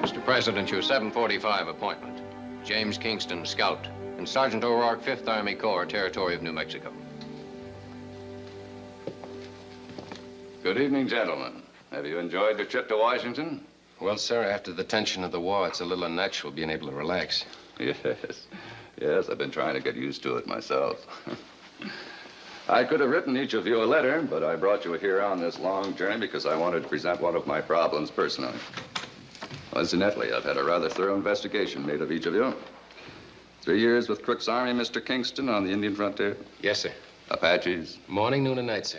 Mr. President, your 7:45 appointment. James Kingston, Scout, and Sergeant O'Rourke, 5th Army Corps, Territory of New Mexico. Good evening, gentlemen. Have you enjoyed your trip to Washington? Well, sir, after the tension of the war, it's a little unnatural being able to relax. Yes. Yes, I've been trying to get used to it myself. I could have written each of you a letter, but I brought you here on this long journey because I wanted to present one of my problems personally. Incidentally, I've had a rather thorough investigation made of each of you. 3 years with Crook's Army, Mr. Kingston, on the Indian frontier. Yes, sir. Apaches. Morning, noon, and night, sir.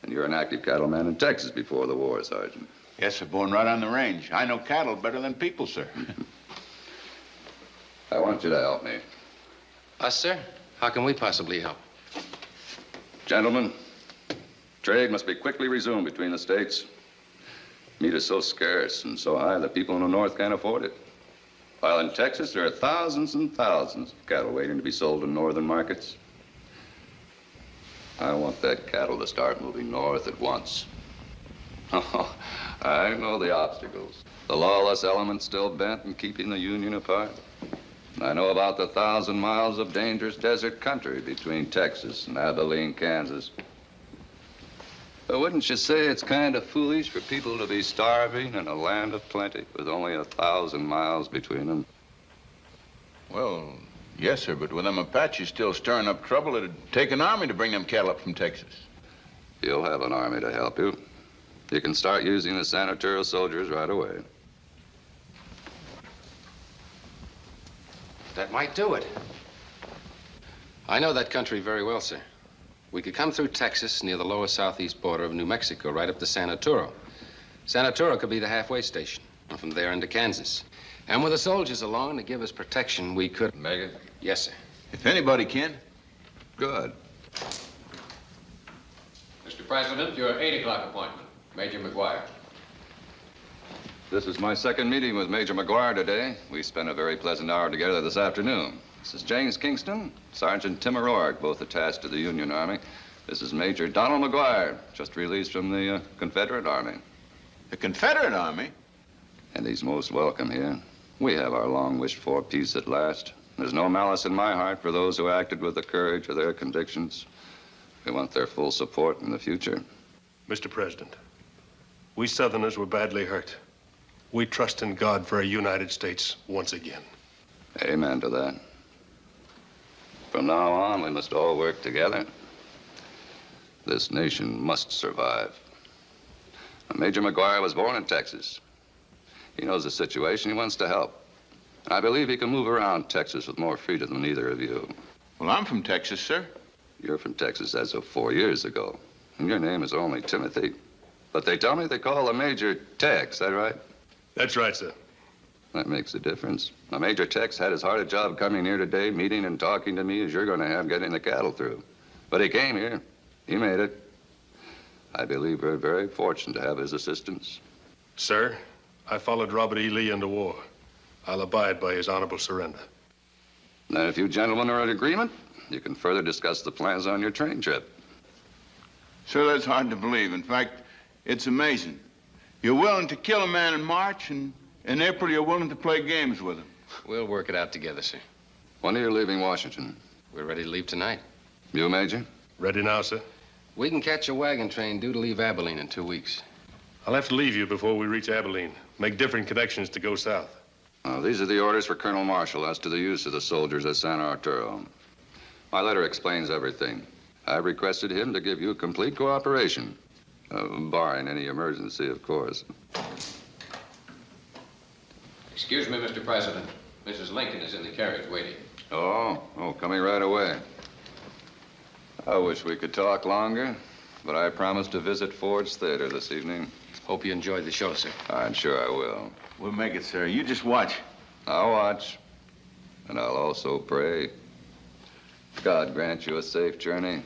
And you're an active cattleman in Texas before the war, Sergeant. Yes, sir, born right on the range. I know cattle better than people, sir. I want you to help me. Us, sir? How can we possibly help? Gentlemen, trade must be quickly resumed between the states. Meat is so scarce and so high that people in the north can't afford it. While in Texas, there are thousands and thousands of cattle waiting to be sold in northern markets. I want that cattle to start moving north at once. I know the obstacles. The lawless element still bent in keeping the Union apart. I know about the 1,000 miles of dangerous desert country between Texas and Abilene, Kansas. But wouldn't you say it's kind of foolish for people to be starving in a land of plenty with only 1,000 miles between them? Well, yes, sir, but with them Apaches still stirring up trouble, it'd take an army to bring them cattle up from Texas. You'll have an army to help you. You can start using the senatorial soldiers right away. That might do it. I know that country very well, sir. We could come through Texas near the lower southeast border of New Mexico, right up to San Arturo. San Arturo could be the halfway station, and from there into Kansas. And with the soldiers along to give us protection, we could... Make it? Yes, sir. If anybody can. Good. Mr. President, your 8 o'clock appointment. Major McGuire. This is my second meeting with Major McGuire today. We spent a very pleasant hour together this afternoon. This is James Kingston, Sergeant Tim O'Rourke, both attached to the Union Army. This is Major Donald McGuire, just released from the Confederate Army. The Confederate Army? And he's most welcome here. We have our long-wished-for peace at last. There's no malice in my heart for those who acted with the courage of their convictions. We want their full support in the future. Mr. President, we Southerners were badly hurt. We trust in God for a United States once again. Amen to that. From now on, we must all work together. This nation must survive. Major McGuire was born in Texas. He knows the situation. He wants to help. I believe he can move around Texas with more freedom than either of you. Well, I'm from Texas, sir. You're from Texas as of 4 years ago. And your name is only Timothy. But they tell me they call the Major Tex, is that right? That's right, sir. That makes a difference. Now, Major Tex had as hard a job coming here today, meeting and talking to me, as you're going to have getting the cattle through. But he came here. He made it. I believe we're very fortunate to have his assistance. Sir, I followed Robert E. Lee into war. I'll abide by his honorable surrender. Now, if you gentlemen are in agreement, you can further discuss the plans on your train trip. Sir, that's hard to believe. In fact, it's amazing. You're willing to kill a man in March, and in April you're willing to play games with him. We'll work it out together, sir. When are you leaving Washington? We're ready to leave tonight. You, Major? Ready now, sir? We can catch a wagon train due to leave Abilene in 2 weeks. I'll have to leave you before we reach Abilene. Make different connections to go south. These are the orders for Colonel Marshall as to the use of the soldiers at San Arturo. My letter explains everything. I requested him to give you complete cooperation, barring any emergency, of course. Excuse me, Mr. President. Mrs. Lincoln is in the carriage waiting. Oh, coming right away. I wish we could talk longer, but I promised to visit Ford's Theater this evening. Hope you enjoyed the show, sir. I'm sure I will. We'll make it, sir. You just watch. I'll watch, and I'll also pray. God grant you a safe journey.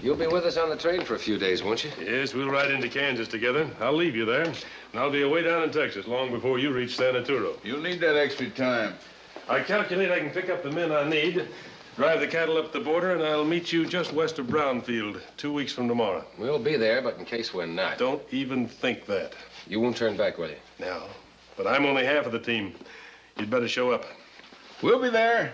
You'll be with us on the train for a few days, won't you? Yes, we'll ride into Kansas together. I'll leave you there, and I'll be away down in Texas long before you reach San Arturo. You'll need that extra time. I calculate I can pick up the men I need, drive the cattle up the border, and I'll meet you just west of Brownfield 2 weeks from tomorrow. We'll be there, but in case we're not. Don't even think that. You won't turn back, will you? No, but I'm only half of the team. You'd better show up. We'll be there.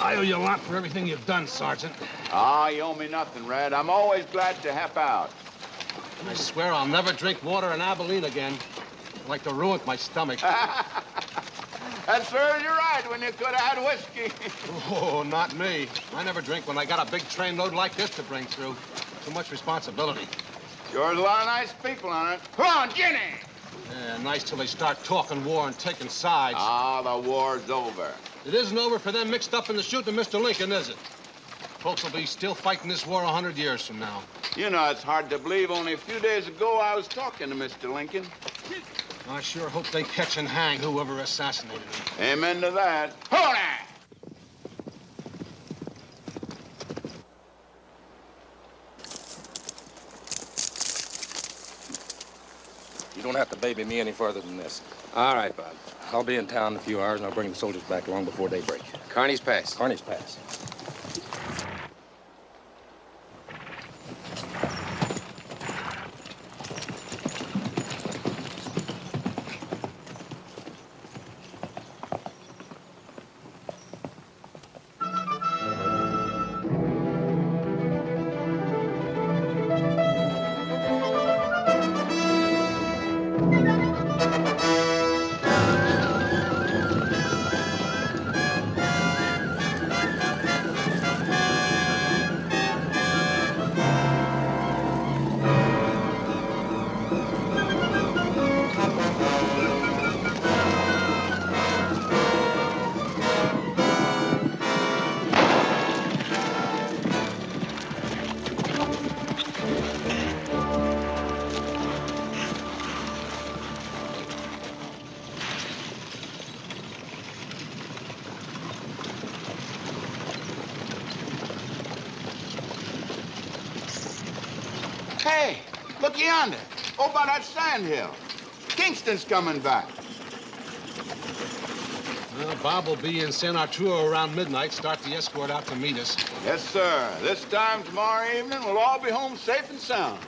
I owe you a lot for everything you've done, Sergeant. Ah, you owe me nothing, Red. I'm always glad to help out. I swear I'll never drink water in Abilene again. I'd like to ruin my stomach. That serves you right when you could have had whiskey. Oh, not me. I never drink when I got a big train load like this to bring through. Too much responsibility. Sure, there's a lot of nice people on it. Come on, Ginny! Yeah, nice till they start talking war and taking sides. Ah, the war's over. It isn't over for them mixed up in the shooting of Mr. Lincoln, is it? Folks will be still fighting this war 100 years from now. You know, it's hard to believe only a few days ago I was talking to Mr. Lincoln. I sure hope they catch and hang whoever assassinated him. Amen to that. Hold on! You don't have to baby me any further than this. All right, Bob. I'll be in town in a few hours, and I'll bring the soldiers back long before daybreak. Kearney's Pass. Kearney's Pass. Hey, look yonder. Over by that sand hill. Kingston's coming back. Well, Bob will be in San Arturo around midnight, start the escort out to meet us. Yes, sir. This time tomorrow evening, we'll all be home safe and sound.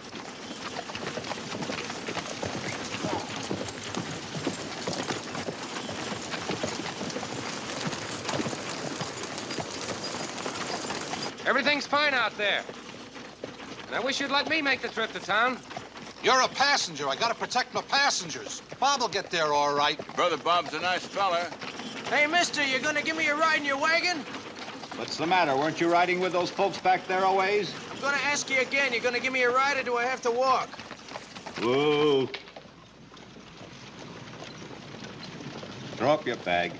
Everything's fine out there. And I wish you'd let me make the trip to town. You're a passenger. I gotta protect my passengers. Bob will get there all right. Brother Bob's a nice fella. Hey, mister, you gonna give me a ride in your wagon? What's the matter? Weren't you riding with those folks back there always? I'm gonna ask you again. You gonna give me a ride or do I have to walk? Whoa. Throw up your bag.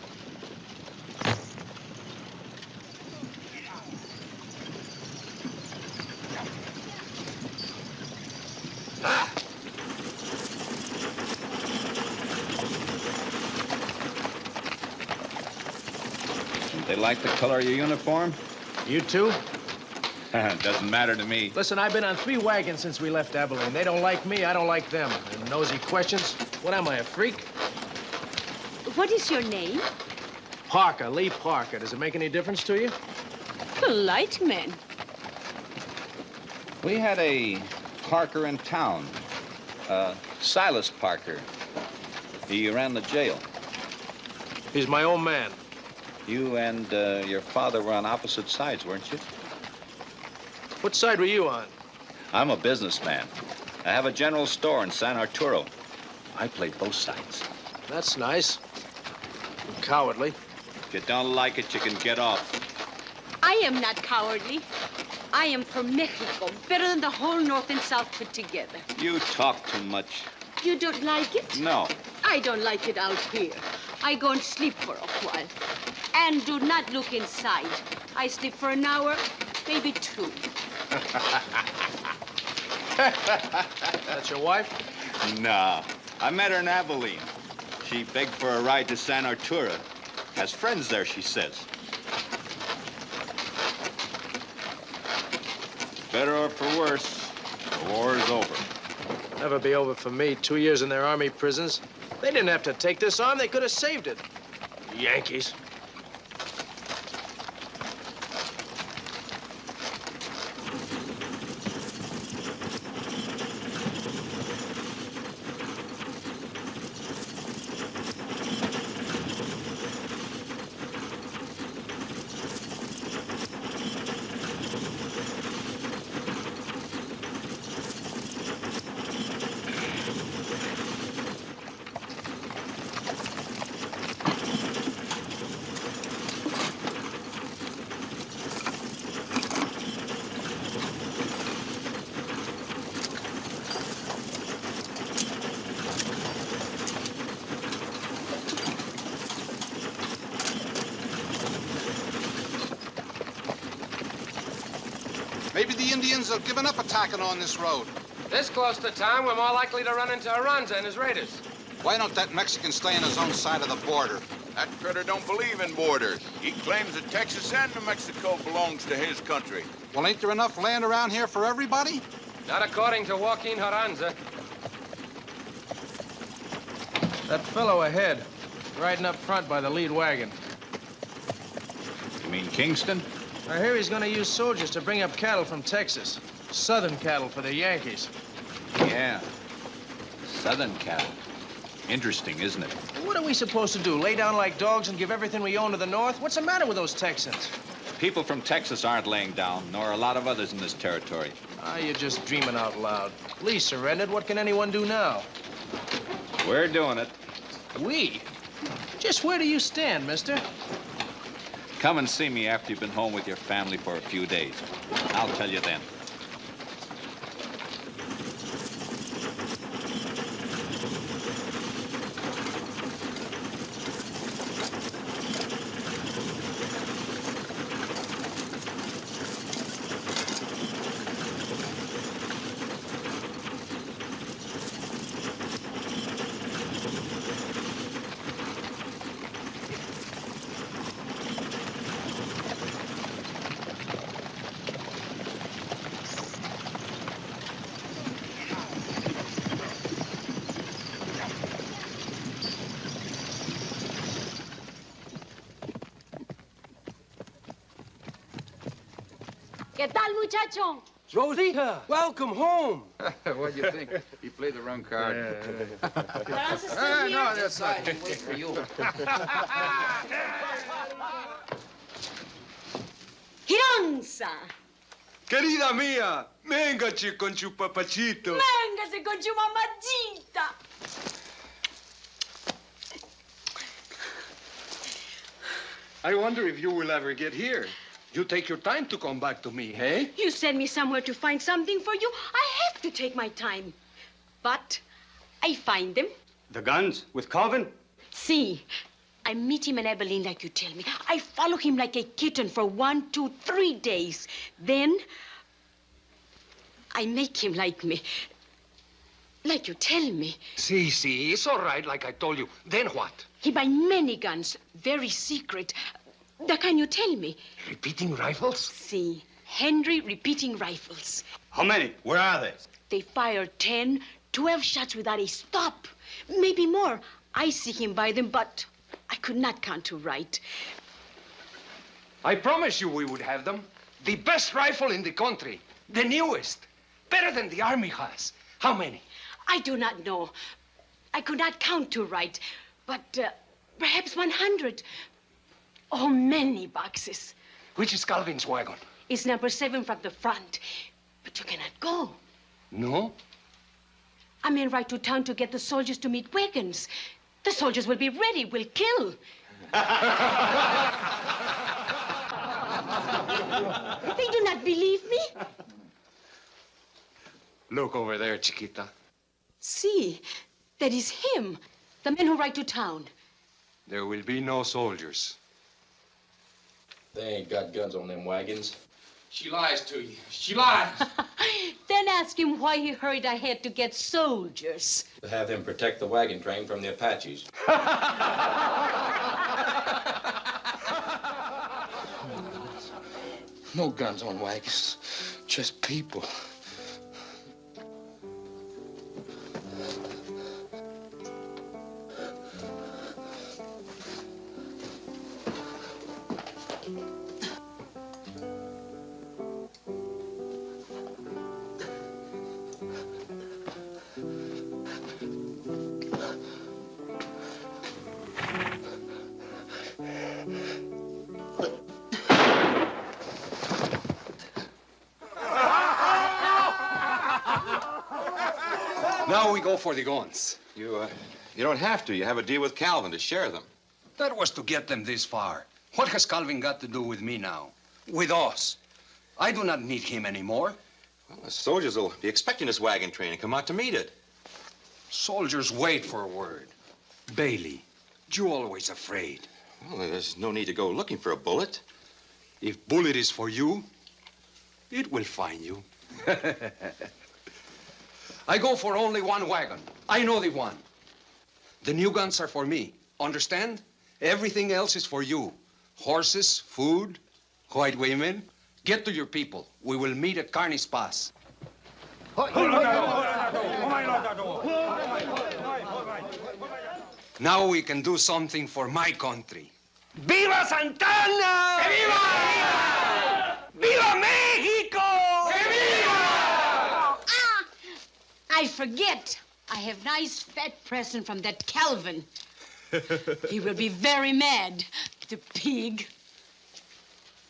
They like the color of your uniform? You too? Doesn't matter to me. Listen, I've been on 3 wagons since we left Abilene. They don't like me, I don't like them. And nosy questions? What am I, a freak? What is your name? Parker, Lee Parker. Does it make any difference to you? Polite man. We had a Parker in town. Silas Parker. He ran the jail. He's my old man. You and your father were on opposite sides, weren't you? What side were you on? I'm a businessman. I have a general store in San Arturo. I played both sides. That's nice. Cowardly. If you don't like it, you can get off. I am not cowardly. I am from Mexico, better than the whole North and South put together. You talk too much. You don't like it? No. I don't like it out here. I go and sleep for a while. And do not look inside. I sleep for an hour, maybe 2. That's your wife? No. I met her in Abilene. She begged for a ride to San Arturo. Has friends there, she says. Better or for worse, the war is over. Never be over for me. 2 years in their army prisons. They didn't have to take this arm. They could have saved it. Yankees. Maybe the Indians have given up attacking on this road. This close to town, we're more likely to run into Aranza and his raiders. Why don't that Mexican stay on his own side of the border? That critter don't believe in borders. He claims that Texas and New Mexico belongs to his country. Well, ain't there enough land around here for everybody? Not according to Joaquin Aranza. That fellow ahead, riding up front by the lead wagon. You mean Kingston? I hear he's gonna use soldiers to bring up cattle from Texas. Southern cattle for the Yankees. Yeah. Southern cattle. Interesting, isn't it? What are we supposed to do? Lay down like dogs and give everything we own to the North? What's the matter with those Texans? People from Texas aren't laying down, nor a lot of others in this territory. Ah, you're just dreaming out loud. Lee surrendered. What can anyone do now? We're doing it. We? Just where do you stand, mister? Come and see me after you've been home with your family for a few days. I'll tell you then. ¿Qué tal, muchacho? Rosita, welcome home. What do you think? You played the wrong card. Francis still here? No, that's not. Wait for you. Gironza. Querida mía, véngase con su papachito. Véngase con su mamachita. I wonder if you will ever get here. You take your time to come back to me, hey? You send me somewhere to find something for you. I have to take my time. But I find them. The guns with Calvin? See, I meet him in Abilene like you tell me. I follow him like a kitten for 1, 2, 3 days. Then I make him like me. Like you tell me. See, it's all right, like I told you. Then what? He buy many guns, very secret. The kind you tell me. Repeating rifles? See, Henry repeating rifles. How many? Where are they? They fire 10, 12 shots without a stop. Maybe more. I see him buy them, but I could not count to right. I promised you we would have them. The best rifle in the country. The newest. Better than the Army has. How many? I do not know. I could not count to right, but perhaps 100. Oh, many boxes. Which is Calvin's wagon? It's number 7 from the front. But you cannot go. No? I mean, right to town to get the soldiers to meet wagons. The soldiers will be ready, will kill. They do not believe me. Look over there, Chiquita. See, that is him, the man who ride to town. There will be no soldiers. They ain't got guns on them wagons. She lies to you. She lies. Then ask him why he hurried ahead to get soldiers. To have them protect the wagon train from the Apaches. No guns on wagons. Just people. Now we go for the guns. You don't have to. You have a deal with Calvin to share them. That was to get them this far. What has Calvin got to do with me now? With us? I do not need him anymore. Well, the soldiers will be expecting this wagon train and come out to meet it. Soldiers wait for a word. Bailey, you always afraid. Well, there's no need to go looking for a bullet. If bullet is for you, It will find you. I go for only one wagon. I know the one. The new guns are for me. Understand? Everything else is for you. Horses, food, white women. Get to your people. We will meet at Carney's Pass. Now we can do something for my country. ¡Viva Santana! ¡Que viva! ¡Viva México! ¡Que viva! Ah! I forget. I have nice fat present from that Calvin. He will be very mad, the pig.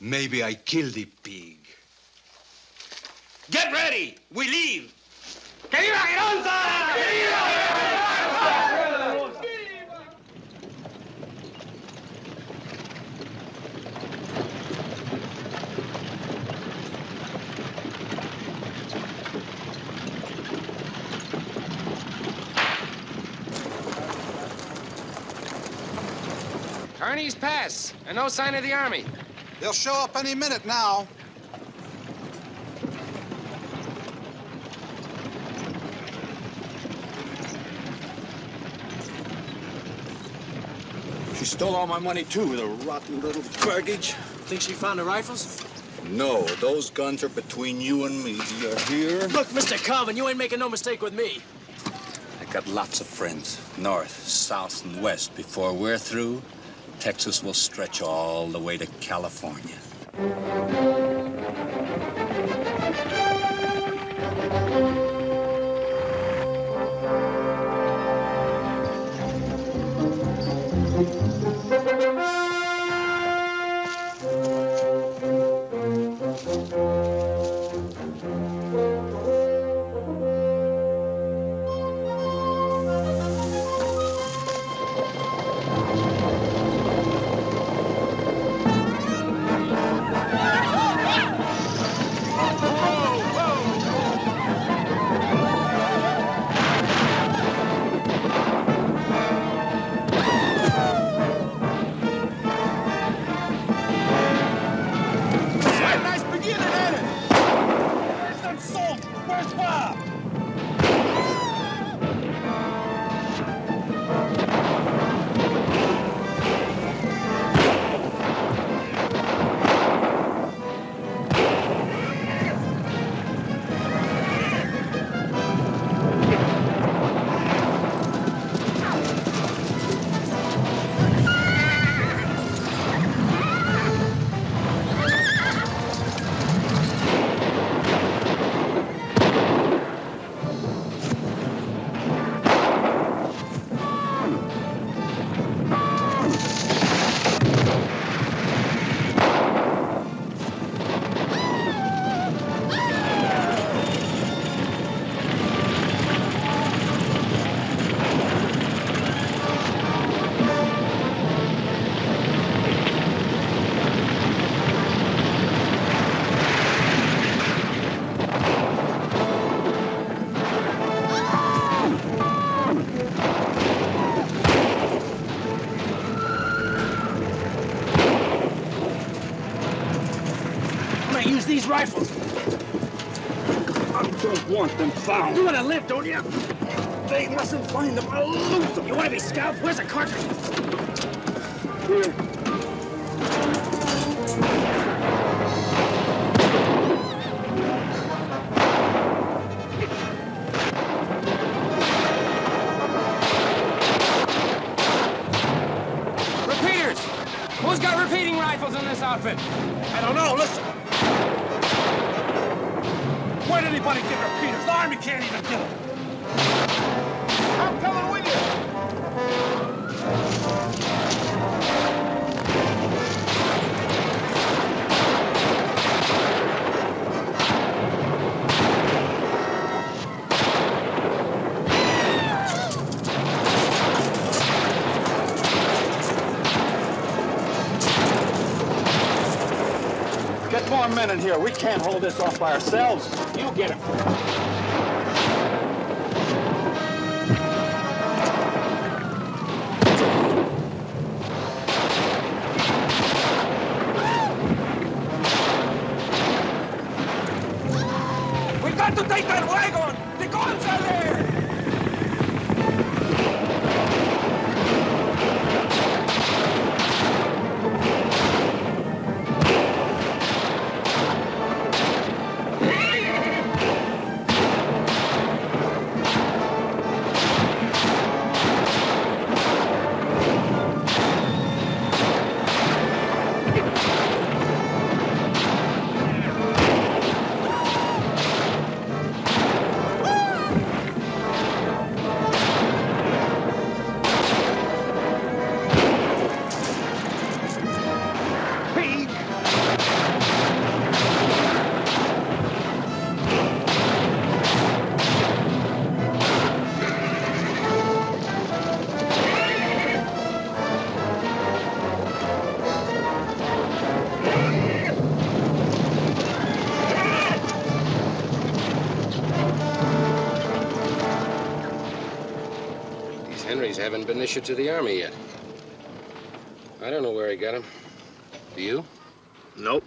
Maybe I killed the pig. Get ready! We leave! ¡Que viva Gironza! ¡Que viva! Carney's Pass, and no sign of the army. They'll show up any minute now. She stole all my money, too, the rotten little baggage. Think she found the rifles? No, those guns are between you and me. Do you hear? Look, Mr. Calvin, you ain't making no mistake with me. I got lots of friends, north, south, and west. Before we're through, Texas will stretch all the way to California. These rifles. I don't want them found. You want to live, don't you? They mustn't find them. I'll lose them. You want to be scalped? Where's the cartridge? Here. Repeaters! Who's got repeating rifles in this outfit? I don't know. Listen. Where did anybody get repeaters? The Army can't even get them. I'm coming with you. Get more men in here. We can't hold this off by ourselves. You get him. haven't been issued to the Army yet. I don't know where he got them. Do you? Nope.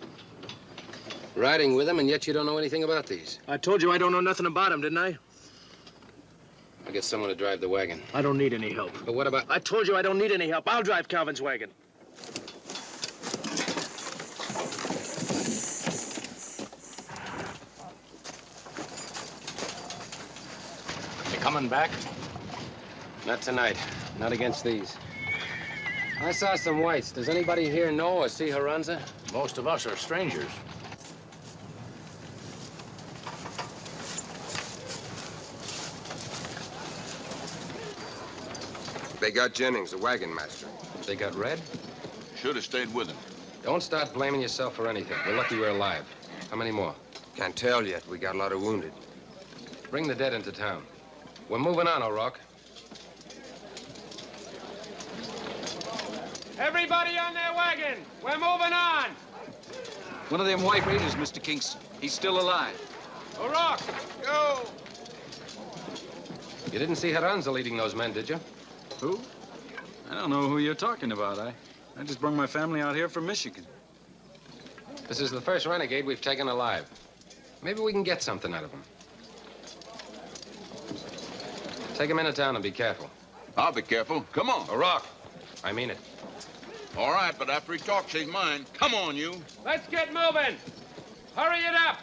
Riding with him, and yet you don't know anything about these. I told you I don't know nothing about him, didn't I? I'll get someone to drive the wagon. I don't need any help. But what about... I told you I don't need any help. I'll drive Calvin's wagon. You coming back? Not tonight. Not against these. I saw some whites. Does anybody here know or see Carranza? Most of us are strangers. They got Jennings, the wagon master. They got Red? Should have stayed with him. Don't start blaming yourself for anything. We're lucky we're alive. How many more? Can't tell yet. We got a lot of wounded. Bring the dead into town. We're moving on, O'Rourke. Everybody on their wagon. We're moving on. One of them white raiders, Mr. Kingston. He's still alive. O'Rourke, go. You didn't see Carranza leading those men, did you? Who? I don't know who you're talking about. I just brought my family out here from Michigan. This is the first renegade we've taken alive. Maybe we can get something out of him. Take him into town and be careful. I'll be careful. Come on. O'Rourke, I mean it. All right, but after he talks his mind, come on, you. Let's get moving. Hurry it up.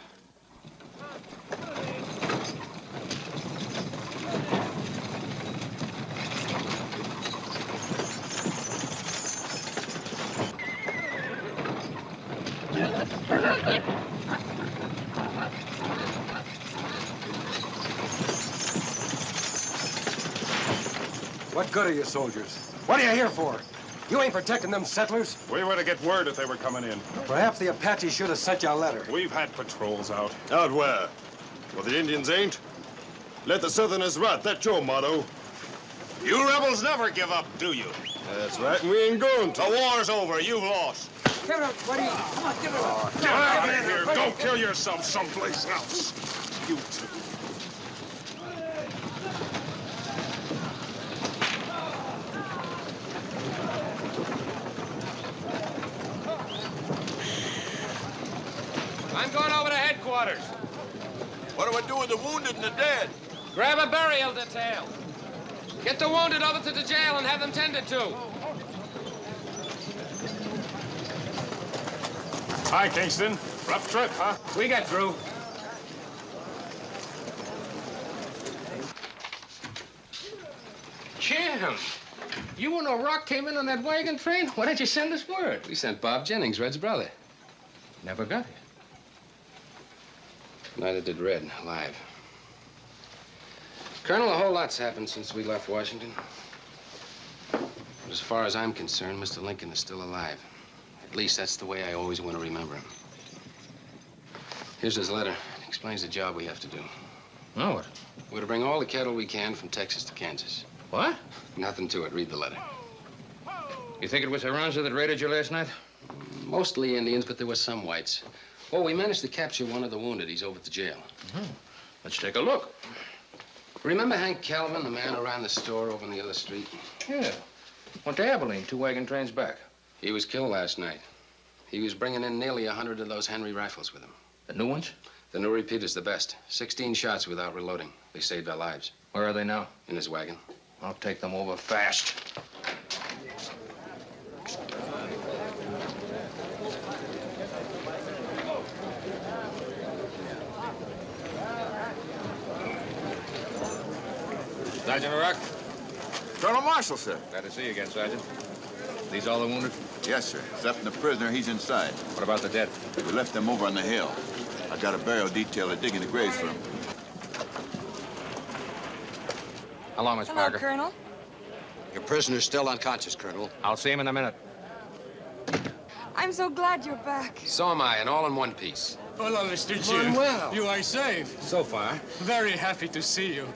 What good are you soldiers? What are you here for? You ain't protecting them settlers? We were to get word if they were coming in. Perhaps the Apache should have sent you a letter. We've had patrols out. Out where? Well, the Indians ain't. Let the Southerners rot. That's your motto. You rebels never give up, do you? That's right, and we ain't going to. The war's over. You've lost. Get up, buddy. Come on, get up. Get out of here. Go kill yourself someplace else. You two. I'm going over to headquarters. What do I do with the wounded and the dead? Grab a burial detail. Get the wounded over to the jail and have them tended to. Hi, Kingston. Rough trip, huh? We got through. Jim, you and O'Rourke came in on that wagon train? Why didn't you send us word? We sent Bob Jennings, Red's brother. Never got it. Neither did Red, alive. Colonel, a whole lot's happened since we left Washington. But as far as I'm concerned, Mr. Lincoln is still alive. At least that's the way I always want to remember him. Here's his letter. It explains the job we have to do. Oh, what? We're to bring all the cattle we can from Texas to Kansas. What? Nothing to it. Read the letter. You think it was Carranza that raided you last night? Mostly Indians, but there were some whites. Oh, we managed to capture one of the wounded. He's over at the jail. Let's take a look. Remember Hank Calvin, the man who ran the store over on the other street? Yeah. Went to Abilene, 2 wagon trains back. He was killed last night. He was bringing in nearly 100 of those Henry rifles with him. The new ones? The new repeater's the best. 16 shots without reloading. They saved our lives. Where are they now? In his wagon. I'll take them over fast. Sergeant O'Rourke? Colonel Marshall, sir. Glad to see you again, Sergeant. These all the wounded? Yes, sir. Except the prisoner, he's inside. What about the dead? We left them over on the hill. I got a burial detail to dig in the graves for them. How long, Miss Hello, Parker? Colonel. Your prisoner's still unconscious, Colonel. I'll see him in a minute. I'm so glad you're back. So am I, and all in one piece. Hello, Mr. Jim. Manuel. You are safe. So far. Very happy to see you.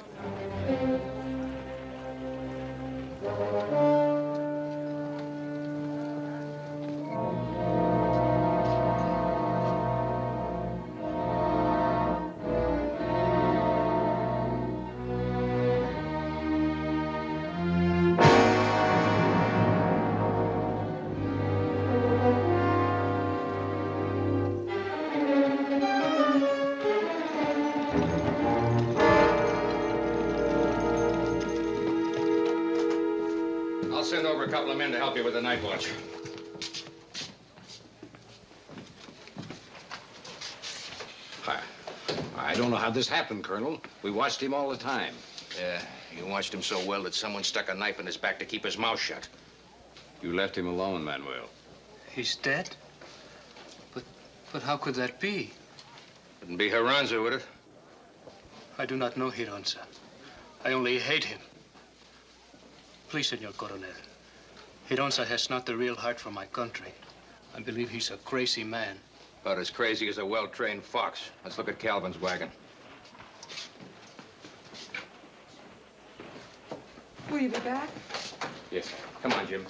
send over a couple of men to help you with the night watch. I don't know how this happened, Colonel. We watched him all the time. Yeah, you watched him so well that someone stuck a knife in his back to keep his mouth shut. You left him alone, Manuel. He's dead? But how could that be? Couldn't be Ďāṛānza, would it? I do not know Ďāṛānza. I only hate him. Please, Senor Coronel. Ďāṛānza has not the real heart for my country. I believe he's a crazy man. About as crazy as a well-trained fox. Let's look at Calvin's wagon. Will you be back? Yes. Come on, Jim.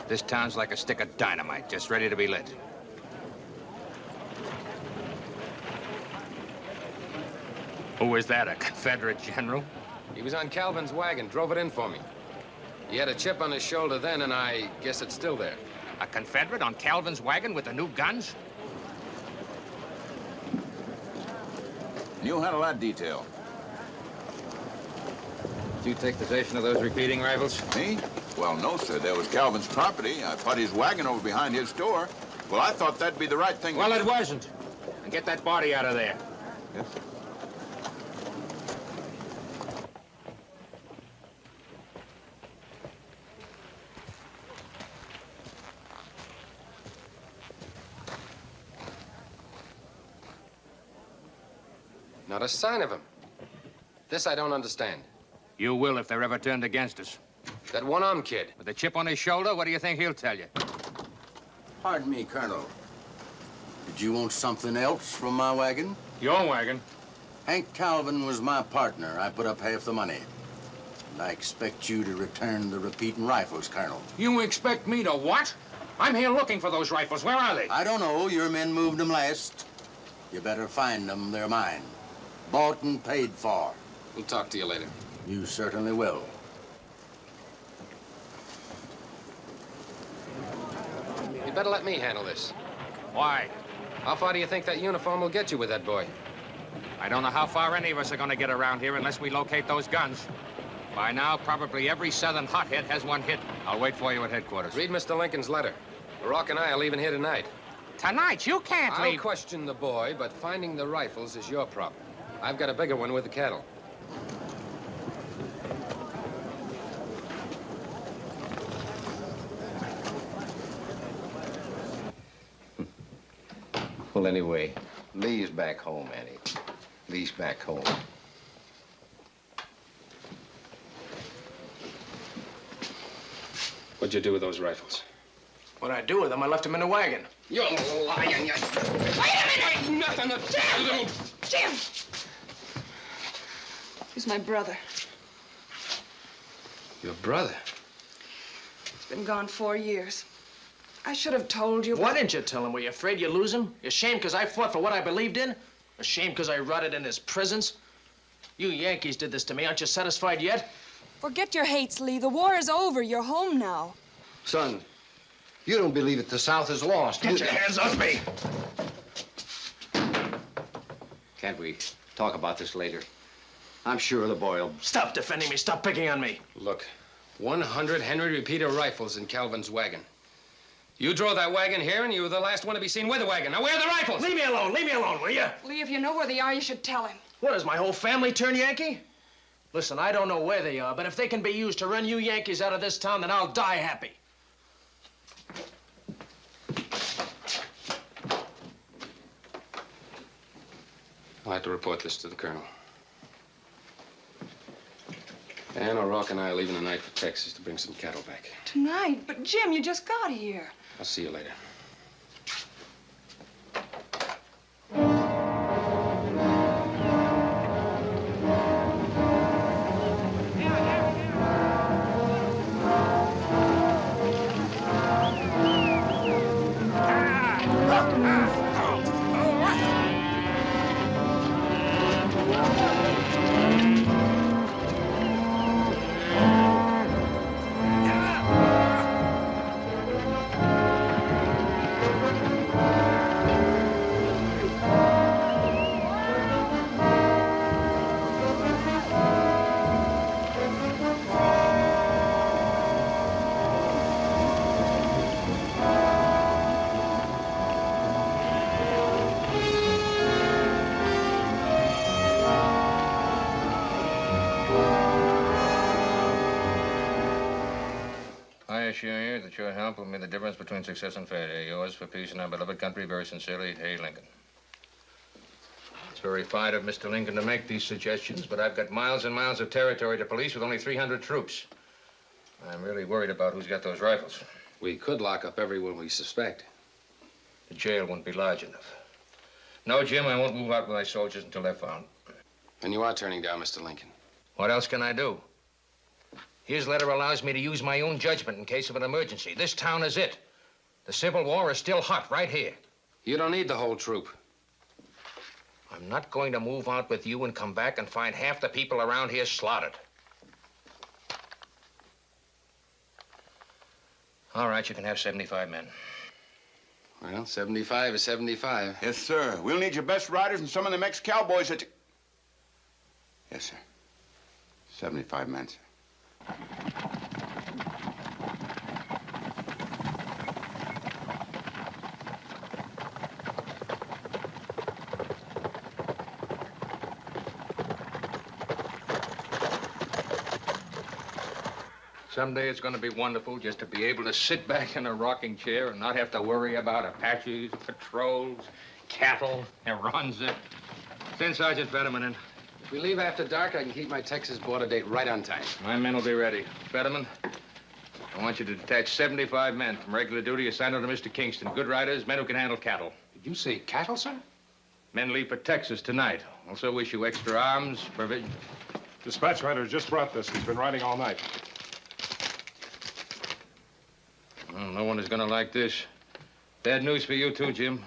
This town's like a stick of dynamite, just ready to be lit. Who was that, a Confederate general? He was on Calvin's wagon, drove it in for me. He had a chip on his shoulder then, and I guess it's still there. A Confederate on Calvin's wagon with the new guns? You handle that detail. Did you take possession of those repeating rifles? Me? Well, no, sir. That was Calvin's property. I put his wagon over behind his store. Well, I thought that'd be the right thing Well, to it do. wasn't. And get that body out of there. Yes, sir. Not a sign of him. This I don't understand. You will if they're ever turned against us. That one-armed kid. With the chip on his shoulder, what do you think he'll tell you? Pardon me, Colonel. Did you want something else from my wagon? Your wagon? Hank Calvin was my partner. I put up half the money. And I expect you to return the repeating rifles, Colonel. You expect me to what? I'm here looking for those rifles. Where are they? I don't know. Your men moved them last. You better find them. They're mine. Bought and paid for. We'll talk to you later. You certainly will. You better let me handle this. Why? How far do you think that uniform will get you with that boy? I don't know how far any of us are going to get around here unless we locate those guns. By now, probably every southern hothead has one hit. I'll wait for you at headquarters. Read Mr. Lincoln's letter. Rock and I are leaving here tonight. Tonight? You can't I'll leave. question the boy, but finding the rifles is your problem. I've got a bigger one with the cattle. Well, anyway, Lee's back home, Annie. Lee's back home. What'd you do with those rifles? What'd I do with them? I left them in the wagon. You're lying, you... Wait a minute! Nothing to tell, little... Jim! He's my brother. Your brother? He's been gone 4 years. I should have told you. Why didn't you tell him? Were you afraid you'd lose him? You ashamed because I fought for what I believed in? Ashamed because I rotted in his prisons? You Yankees did this to me. Aren't you satisfied yet? Forget your hates, Lee. The war is over. You're home now. Son, you don't believe that the South is lost. Get your hands off me! Can't we talk about this later? I'm sure the boy will... Stop defending me. Stop picking on me. Look, 100 Henry repeater rifles in Calvin's wagon. You drove that wagon here, and you were the last one to be seen with the wagon. Now, where are the rifles? Leave me alone. Leave me alone, will you? Lee, if you know where they are, you should tell him. What, does my whole family turn Yankee? Listen, I don't know where they are, but if they can be used to run you Yankees out of this town, then I'll die happy. I'll have to report this to the colonel. Ann O'Rourke and I are leaving tonight for Texas to bring some cattle back. Tonight? But, Jim, you just got here. I'll see you later. assure you that your help will be the difference between success and failure. Yours for peace in our beloved country, very sincerely, A. Lincoln. It's very fine of Mr. Lincoln to make these suggestions, but I've got miles and miles of territory to police with only 300 troops. I'm really worried about who's got those rifles. We could lock up everyone we suspect. The jail won't be large enough. No, Jim, I won't move out with my soldiers until they're found. And you are turning down Mr. Lincoln. What else can I do? His letter allows me to use my own judgment in case of an emergency. This town is it. The Civil War is still hot right here. You don't need the whole troop. I'm not going to move out with you and come back and find half the people around here slaughtered. All right, you can have 75 men. Well, 75 is 75. Yes, sir. We'll need your best riders and some of the ex-cowboys that... Yes, sir. 75 men, sir. Someday it's going to be wonderful just to be able to sit back in a rocking chair and not have to worry about Apaches, patrols, cattle, and runs it. Send Sergeant Fetterman in. If we leave after dark, I can keep my Texas border date right on time. My men will be ready. Fetterman, I want you to detach 75 men from regular duty assigned to Mr. Kingston. Good riders, men who can handle cattle. Did you say cattle, sir? Men leave for Texas tonight. Also issue extra arms, provisions. Dispatch rider just brought this. He's been riding all night. Well, no one is going to like this. Bad news for you, too, Jim.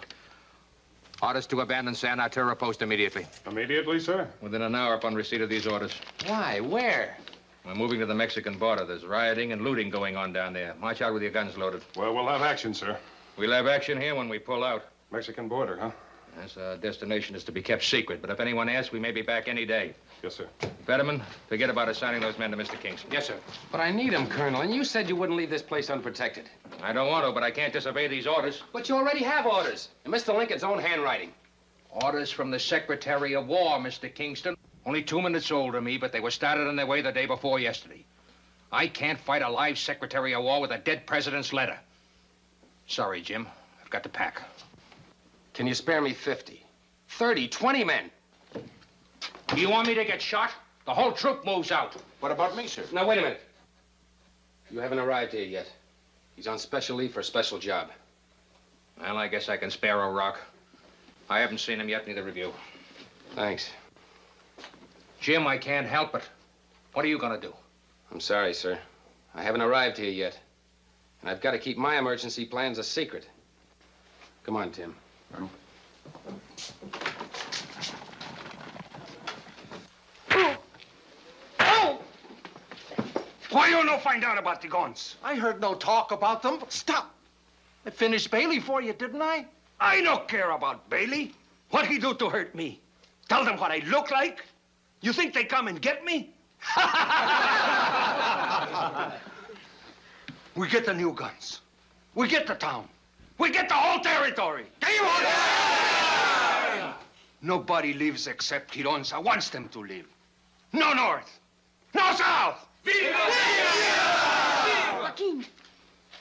Orders to abandon San Arturo post immediately. Immediately, sir? Within an hour upon receipt of these orders. Why? Where? We're moving to the Mexican border. There's rioting and looting going on down there. March out with your guns loaded. Well, we'll have action, sir. We'll have action here when we pull out. Mexican border, huh? Yes, our destination is to be kept secret, but if anyone asks, we may be back any day. Yes, sir. Fetterman, forget about assigning those men to Mr. Kingston. Yes, sir. But I need them, Colonel, and you said you wouldn't leave this place unprotected. I don't want to, but I can't disobey these orders. But you already have orders, in Mr. Lincoln's own handwriting. Orders from the Secretary of War, Mr. Kingston. Only 2 minutes old to me, but they were started on their way the day before yesterday. I can't fight a live Secretary of War with a dead president's letter. Sorry, Jim. I've got to pack. Can you spare me 50? 30, 20 men? Do you want me to get shot? The whole troop moves out. What about me, sir? Now, wait a minute. You haven't arrived here yet. He's on special leave for a special job. Well, I guess I can spare a rock. I haven't seen him yet, neither have you. Thanks. Jim, I can't help it. What are you going to do? I'm sorry, sir. I haven't arrived here yet. And I've got to keep my emergency plans a secret. Come on, Tim. Colonel. Why you no find out about the guns? I heard no talk about them. Stop. I finished Bailey for you, didn't I? I don't care about Bailey. What he do to hurt me? Tell them what I look like? You think they come and get me? We get the new guns. We get the town. We get the whole territory. Do you understand? Nobody lives except Quironza wants them to live. No north. No south. Joaquin,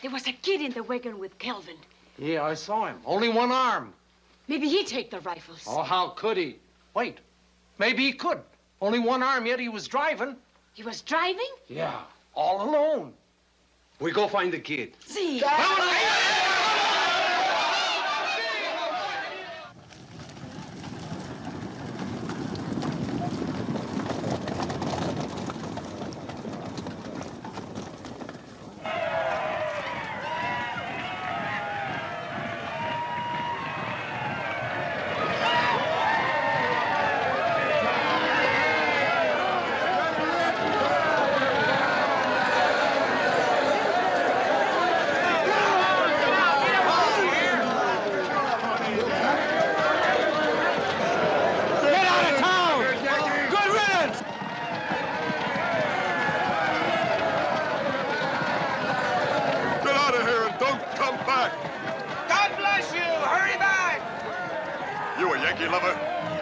there was a kid in the wagon with Kelvin. Yeah, I saw him. Only one arm. Maybe he'd take the rifles. Oh, how could he? Wait. Maybe he could. Only one arm, yet he was driving. He was driving? Yeah, all alone. We go find the kid. See.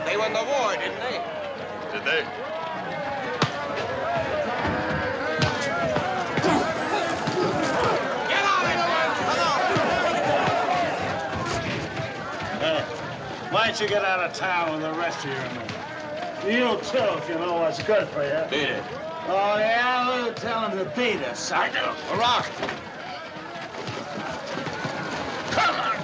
They won the war, didn't they? Did they? Why don't you get out of town with the rest of your men? You too, if you know what's good for you. Beat it. Oh, yeah? We'll tell him to beat us, sucker. A rock. Come on!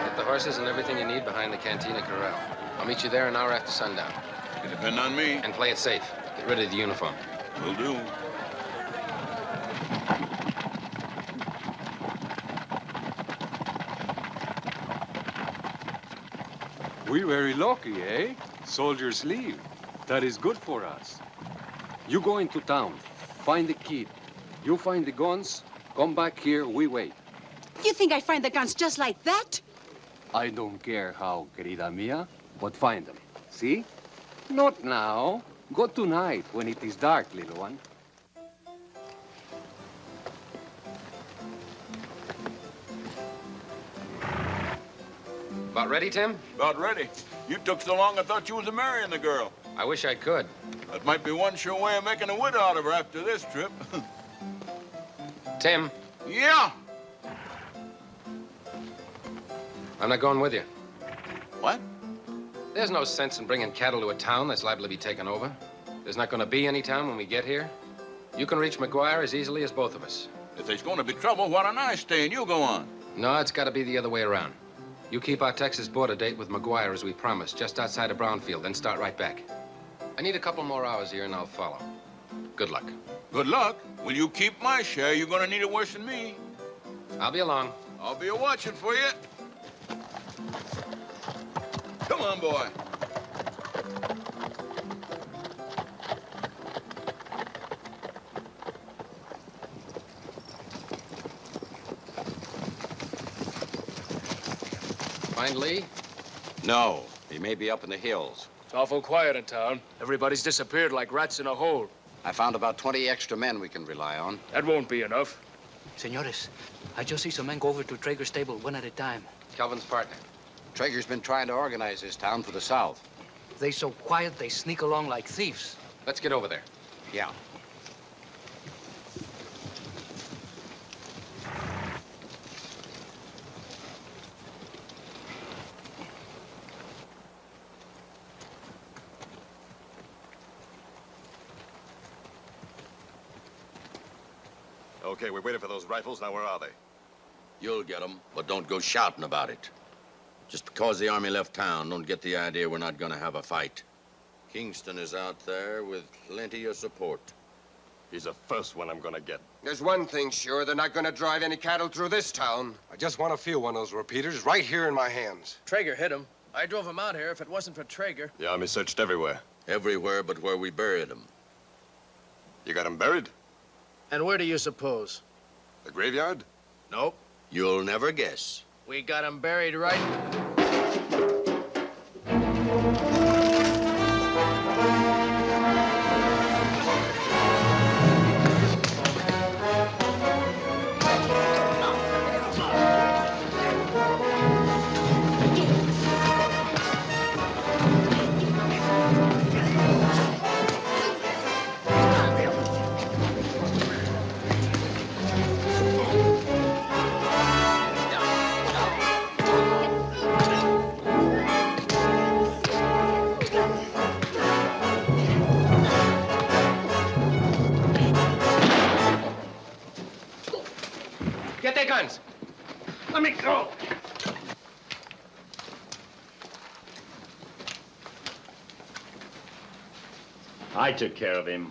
Get the horses and everything you need behind the Cantina Corral. I'll meet you there an hour after sundown. You depend on me. And play it safe. Get rid of the uniform. Will do. We're very lucky, eh? Soldiers leave. That is good for us. You go into town, find the kid. You find the guns, come back here, we wait. You think I find the guns just like that? I don't care how, querida mia, but find them. See? Not now. Go tonight when it is dark, little one. About ready, Tim? About ready. You took so long, I thought you was marrying the girl. I wish I could. That might be one sure way of making a widow out of her after this trip. Tim, Yeah. I'm not going with you. What? There's no sense in bringing cattle to a town that's liable to be taken over. There's not going to be any town when we get here. You can reach McGuire as easily as both of us. If there's going to be trouble, why don't I stay and you go on? No, it's got to be the other way around. You keep our Texas border date with McGuire as we promised, just outside of Brownfield, then start right back. I need a couple more hours here and I'll follow. Good luck. Good luck. Will you keep my share? You're going to need it worse than me. I'll be along. I'll be watching for you. Come on, boy. Find Lee? No, he may be up in the hills. It's awful quiet in town. Everybody's disappeared like rats in a hole. I found about 20 extra men we can rely on. That won't be enough. Senores, I just see some men go over to Traeger's stable one at a time. Calvin's partner. Traeger's been trying to organize this town for the South. They so quiet, they sneak along like thieves. Let's get over there. Yeah. Okay, we waited for those rifles. Now, where are they? You'll get them, but don't go shouting about it. Just because the army left town, don't get the idea we're not gonna have a fight. Kingston is out there with plenty of support. He's the first one I'm gonna get. There's one thing sure, they're not gonna drive any cattle through this town. I just want to feel one of those repeaters right here in my hands. Traeger hit him. I drove him out here. If it wasn't for Traeger. The army searched everywhere. Everywhere but where we buried them. You got him buried? And where do you suppose? The graveyard? Nope. You'll never guess. We got him buried right... Get their guns. Let me go. I took care of him.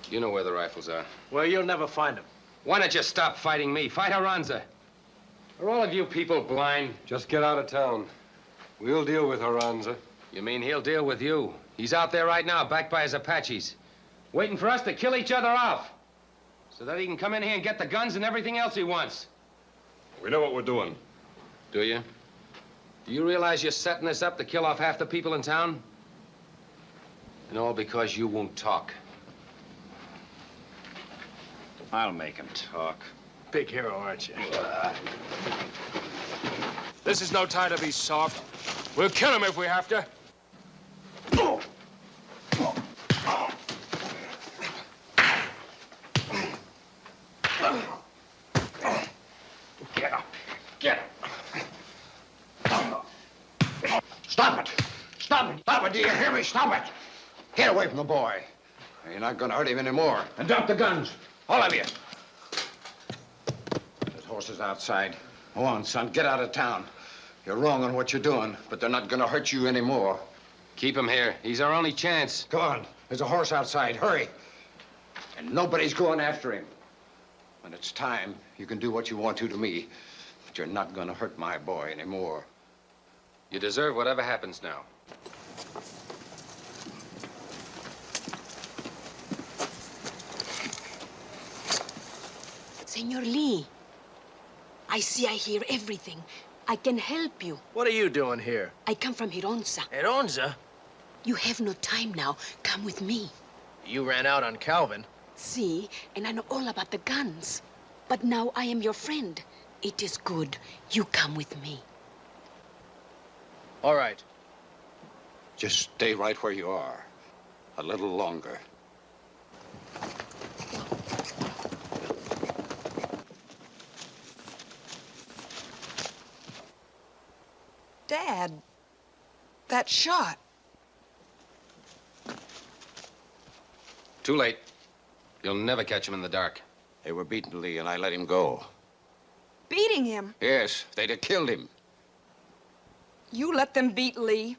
You know where the rifles are. Well, you'll never find them. Why don't you stop fighting me? Fight Aranza. Are all of you people blind? Just get out of town. We'll deal with Aranza. You mean he'll deal with you? He's out there right now, backed by his Apaches, waiting for us to kill each other off, so that he can come in here and get the guns and everything else he wants. We know what we're doing. Do you? Do you realize you're setting this up to kill off half the people in town? And all because you won't talk. I'll make him talk. Big hero, aren't you? This is no time to be soft. We'll kill him if we have to. Get up. Get up. Stop it. Stop it. Stop it. Do you hear me? Stop it. Get away from the boy. You're not going to hurt him anymore. And drop the guns. All of you. There's horses outside. Go on, son. Get out of town. You're wrong on what you're doing, but they're not going to hurt you anymore. Keep him here. He's our only chance. Come on. There's a horse outside. Hurry. And nobody's going after him. When it's time, you can do what you want to me. But you're not going to hurt my boy anymore. You deserve whatever happens now. Senor Lee, I hear everything. I can help you. What are you doing here? I come from 𝙁𝙤𝙡𝙈. 𝙁𝙤𝙡𝙗? You have no time now. Come with me. You ran out on Calvin. See, and I know all about the guns. But now I am your friend. It is good. You come with me. All right. Just stay right where you are. A little longer. Dad, that shot. Too late. You'll never catch him in the dark. They were beating Lee, and I let him go. Beating him? Yes, they'd have killed him. You let them beat Lee?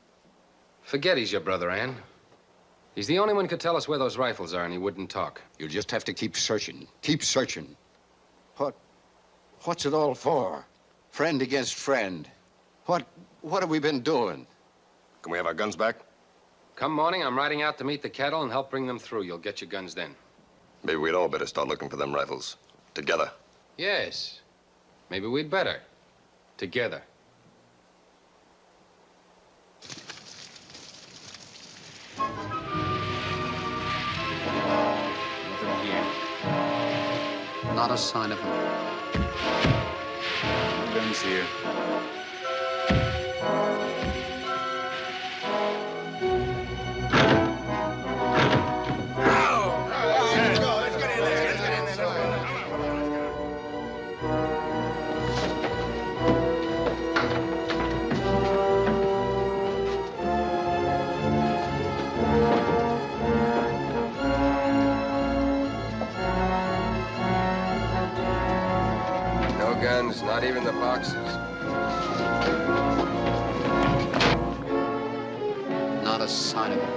Forget he's your brother, Ann. He's the only one who could tell us where those rifles are, and he wouldn't talk. You'll just have to keep searching. Keep searching. What's it all for? Friend against friend. What have we been doing? Can we have our guns back? Come morning, I'm riding out to meet the cattle and help bring them through. You'll get your guns then. Maybe we'd all better start looking for them rifles. Together. Yes. Maybe we'd better. Together. Nothing here. Not a sign of him. No guns here. Guns, not even the boxes. Not a sign of him.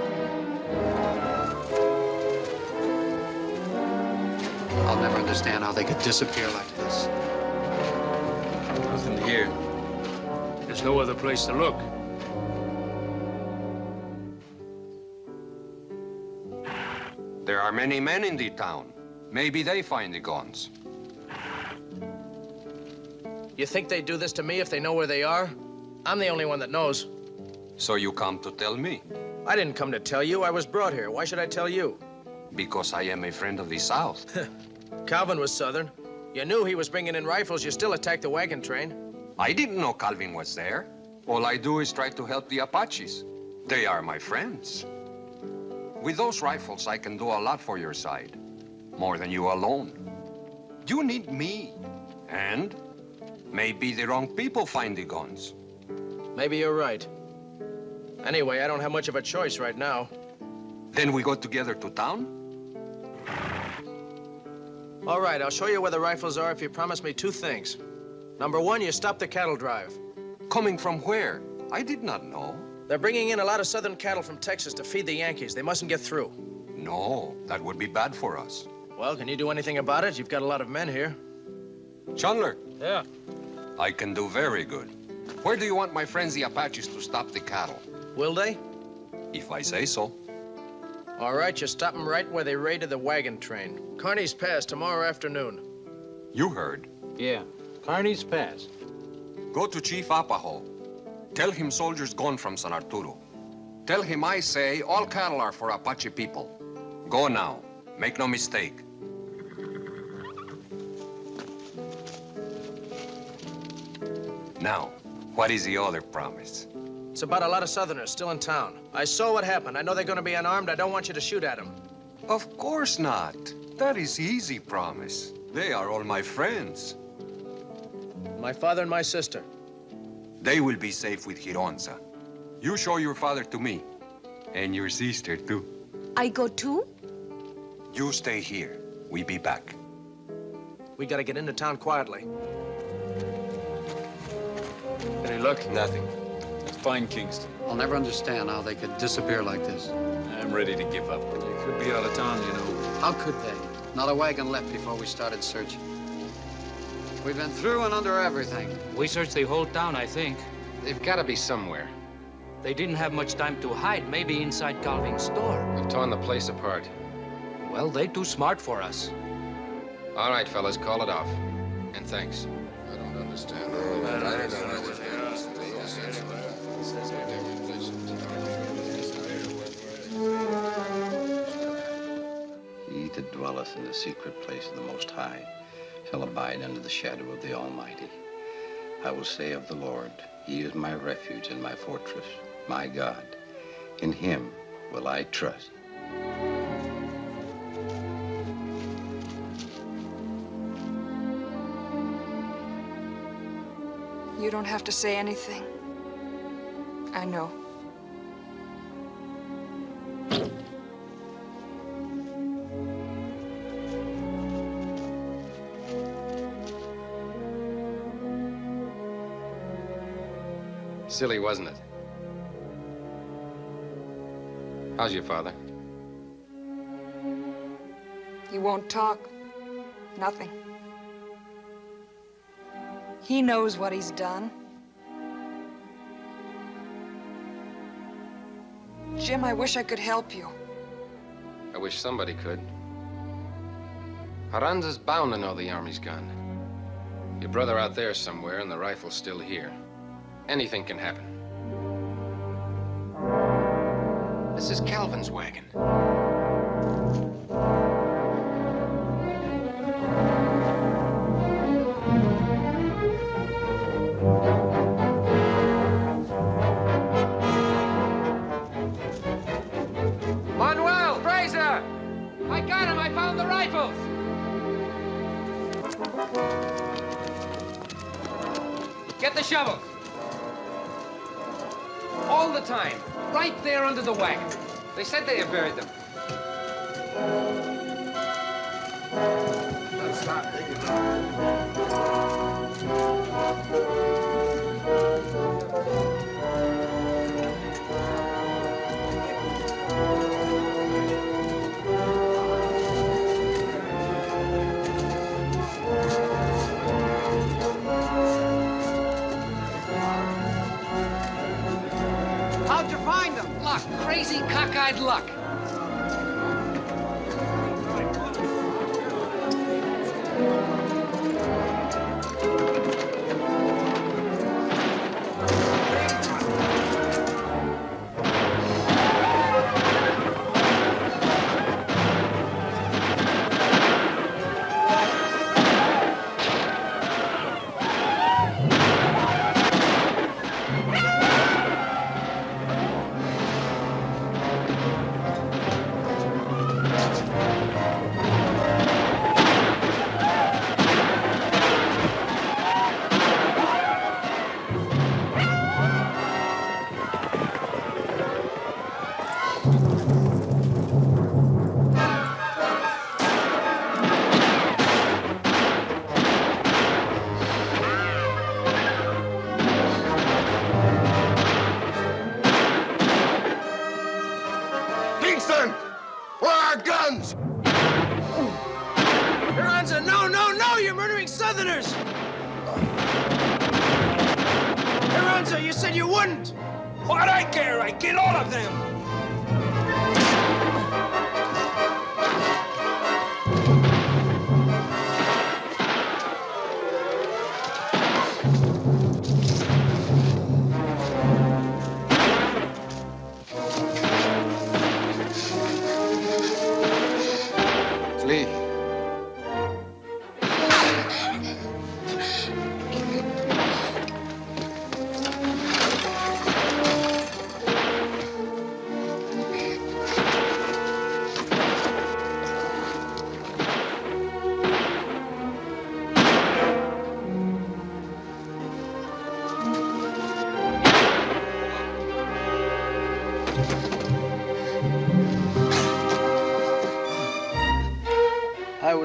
I'll never understand how they could disappear like this. Nothing here. There's no other place to look. There are many men in the town. Maybe they find the guns. You think they'd do this to me if they know where they are? I'm the only one that knows. So you come to tell me? I didn't come to tell you. I was brought here. Why should I tell you? Because I am a friend of the South. Calvin was Southern. You knew he was bringing in rifles. You still attacked the wagon train. I didn't know Calvin was there. All I do is try to help the Apaches. They are my friends. With those rifles, I can do a lot for your side. More than you alone. You need me. And maybe the wrong people find the guns. Maybe you're right. Anyway, I don't have much of a choice right now. Then we go together to town? All right, I'll show you where the rifles are if you promise me two things. Number one, you stop the cattle drive. Coming from where? I did not know. They're bringing in a lot of Southern cattle from Texas to feed the Yankees. They mustn't get through. No, that would be bad for us. Well, can you do anything about it? You've got a lot of men here. Chandler. Yeah? I can do very good. Where do you want my friends the Apaches to stop the cattle? Will they? If I say so. All right, you stop them right where they raided the wagon train. Kearny's Pass tomorrow afternoon. You heard. Yeah, Kearny's Pass. Go to Chief Apache. Tell him soldiers gone from San Arturo. Tell him I say all cattle are for Apache people. Go now. Make no mistake. Now, What is the other promise? It's about a lot of Southerners still in town. I saw what happened. I know they're going to be unarmed. I don't want you to shoot at them. Of course not. That is easy promise. They are all my friends. My father and my sister. They will be safe with 𝙁𝙤𝙡𝙚. You show your father to me. And your sister, too. I go too? You stay here. We be back. We got to get into town quietly. Any luck? Nothing. Find Kingston. I'll never understand how they could disappear like this. I'm ready to give up. They could be out of town, you know. How could they? Not a wagon left before we started searching. We've been through and under everything. We searched the whole town, I think. They've got to be somewhere. They didn't have much time to hide. Maybe inside Calvin's store. We've torn the place apart. Well, they're too smart for us. All right, fellas, call it off. And thanks. I don't understand. He that dwelleth in the secret place of the Most High shall abide under the shadow of the Almighty. I will say of the Lord, He is my refuge and my fortress, my God. In Him will I trust. You don't have to say anything. I know. Silly, wasn't it? How's your father? He won't talk. Nothing. He knows what he's done. Jim, I wish I could help you. I wish somebody could. Aranza's bound to know the army's gone. Your brother out there somewhere and the rifle's still here. Anything can happen. This is Calvin's wagon. Manuel! Fraser! I got him! I found the rifles! Get the shovel. All the time. Right there under the wagon. They said they had buried them. Let's stop digging. How'd you find them? Luck. Crazy, cockeyed luck. Kingston! Where are our guns? Aranza, no, no, no! You're murdering Southerners! Aranza, you said you wouldn't! What I care? I kill all of them! Lee.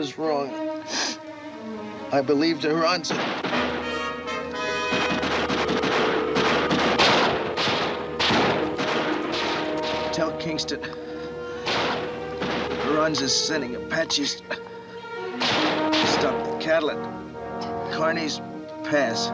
was wrong. I believed Ard's. Tell Kingston. Ard's is sending Apaches to stop the cattle at Kearney's Pass.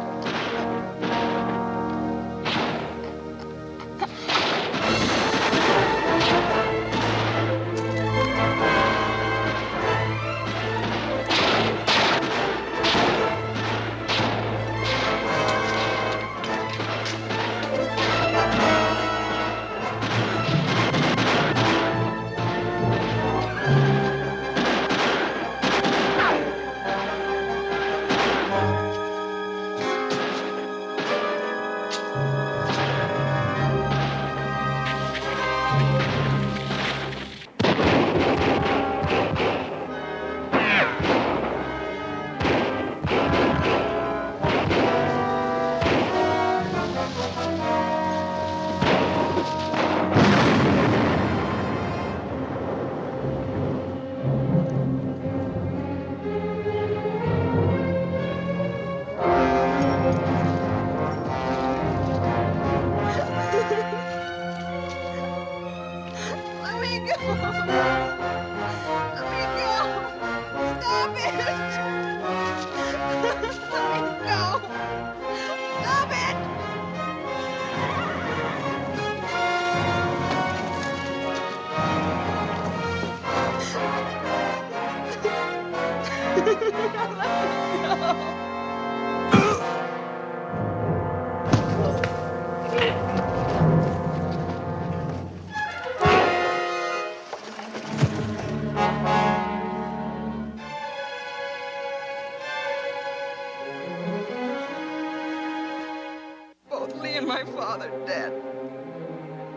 Both Lee and my father dead.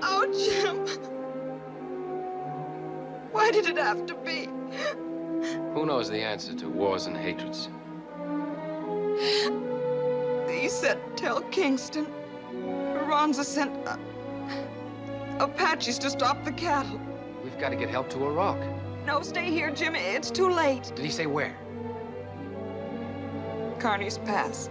Oh, Jim. Why did it have to be? Who knows the answer to wars and hatreds? He said, tell Kingston. Ronza sent Apaches to stop the cattle. We've got to get help to Iraq. No, stay here, Jim. It's too late. Did he say where? Kearney's Pass.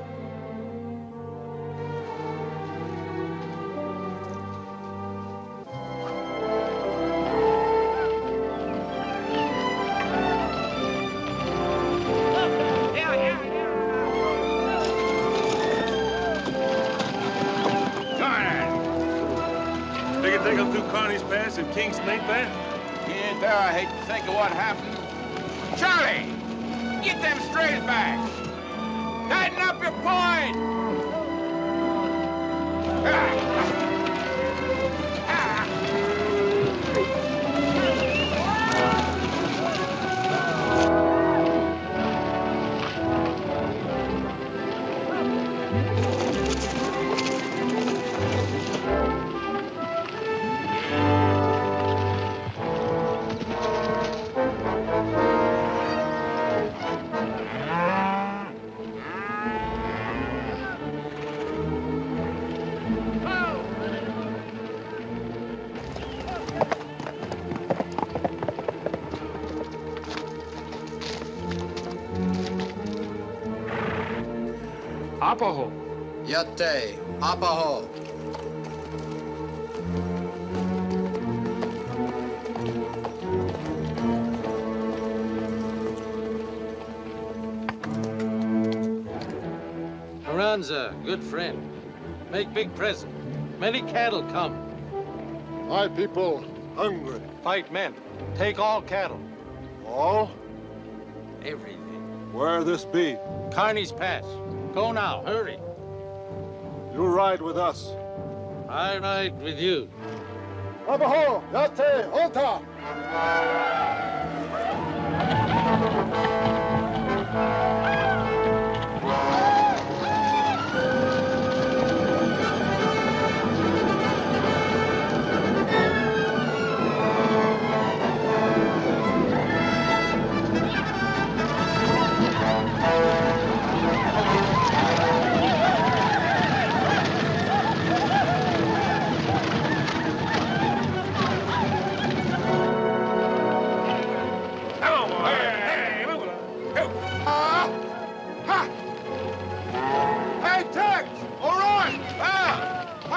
They can take them through Kearney's Pass if Kingston ain't there? He ain't there. I hate to think of what happened. Charlie, get them strays back. Tighten up your point. Apache. Yate, Apache. Aranza, good friend. Make big present. Many cattle come. My people hungry. Fight men. Take all cattle. All? Everything. Where this be? Kearney's Pass. Go now, hurry. You ride with us. I ride with you. Abajo, Yate, Alta!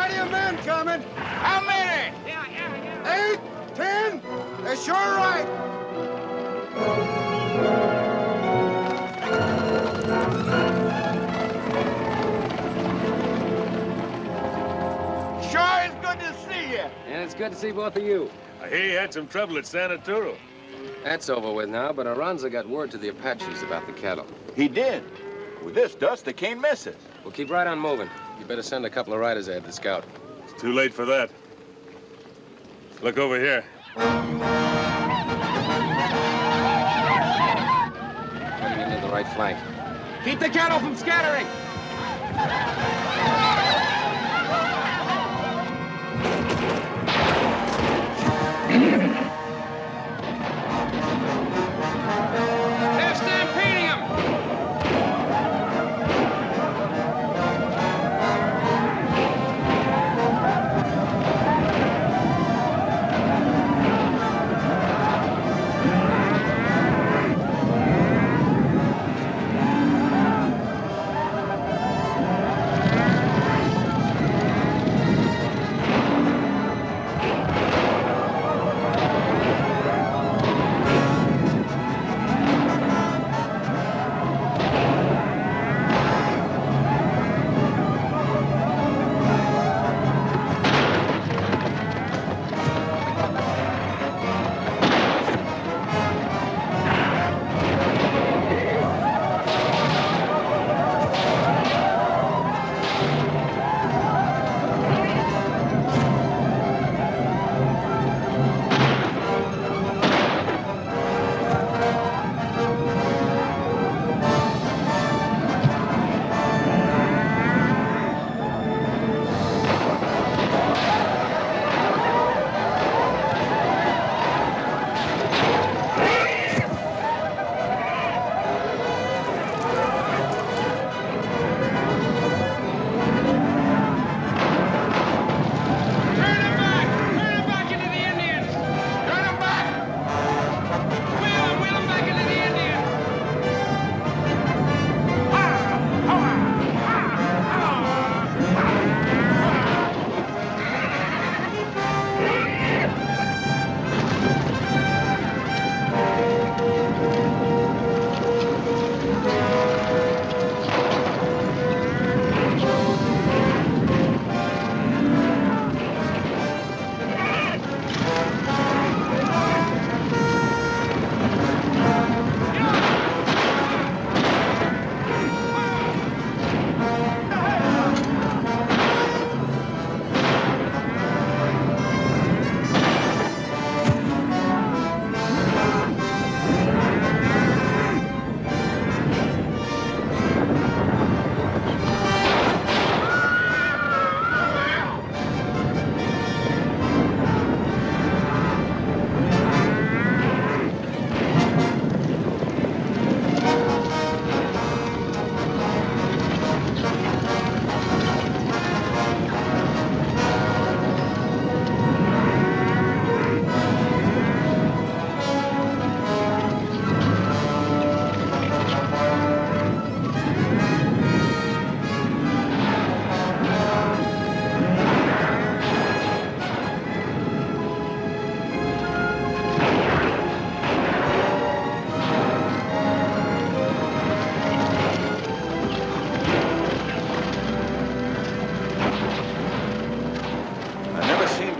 Plenty of men coming. How many? 8, 10? That's sure right. Sure is good to see you. And it's good to see both of you. I hear you had some trouble at San Arturo. That's over with now, but Aranza got word to the Apaches about the cattle. He did. With this dust, they can't miss us. We'll keep right on moving. You better send a couple of riders ahead to scout. It's too late for that. Look over here. Coming into the right flank. Keep the cattle from scattering. They're stampeding them.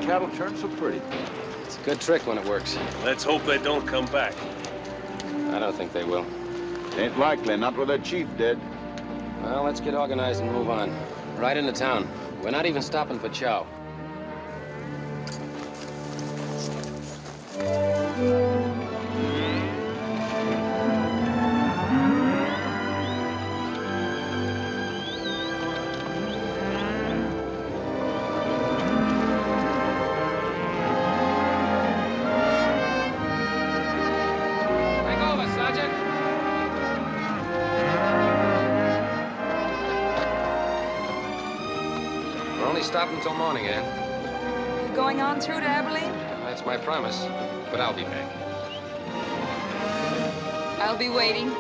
Cattle turn so pretty. It's a good trick when it works. Let's hope they don't come back. I don't think they will. Ain't likely, not with their chief dead. Well, let's get organized and move on. Right into town. We're not even stopping for chow. Stop until morning, Ann. You going on through to Abilene? That's my promise, but I'll be back. I'll be waiting.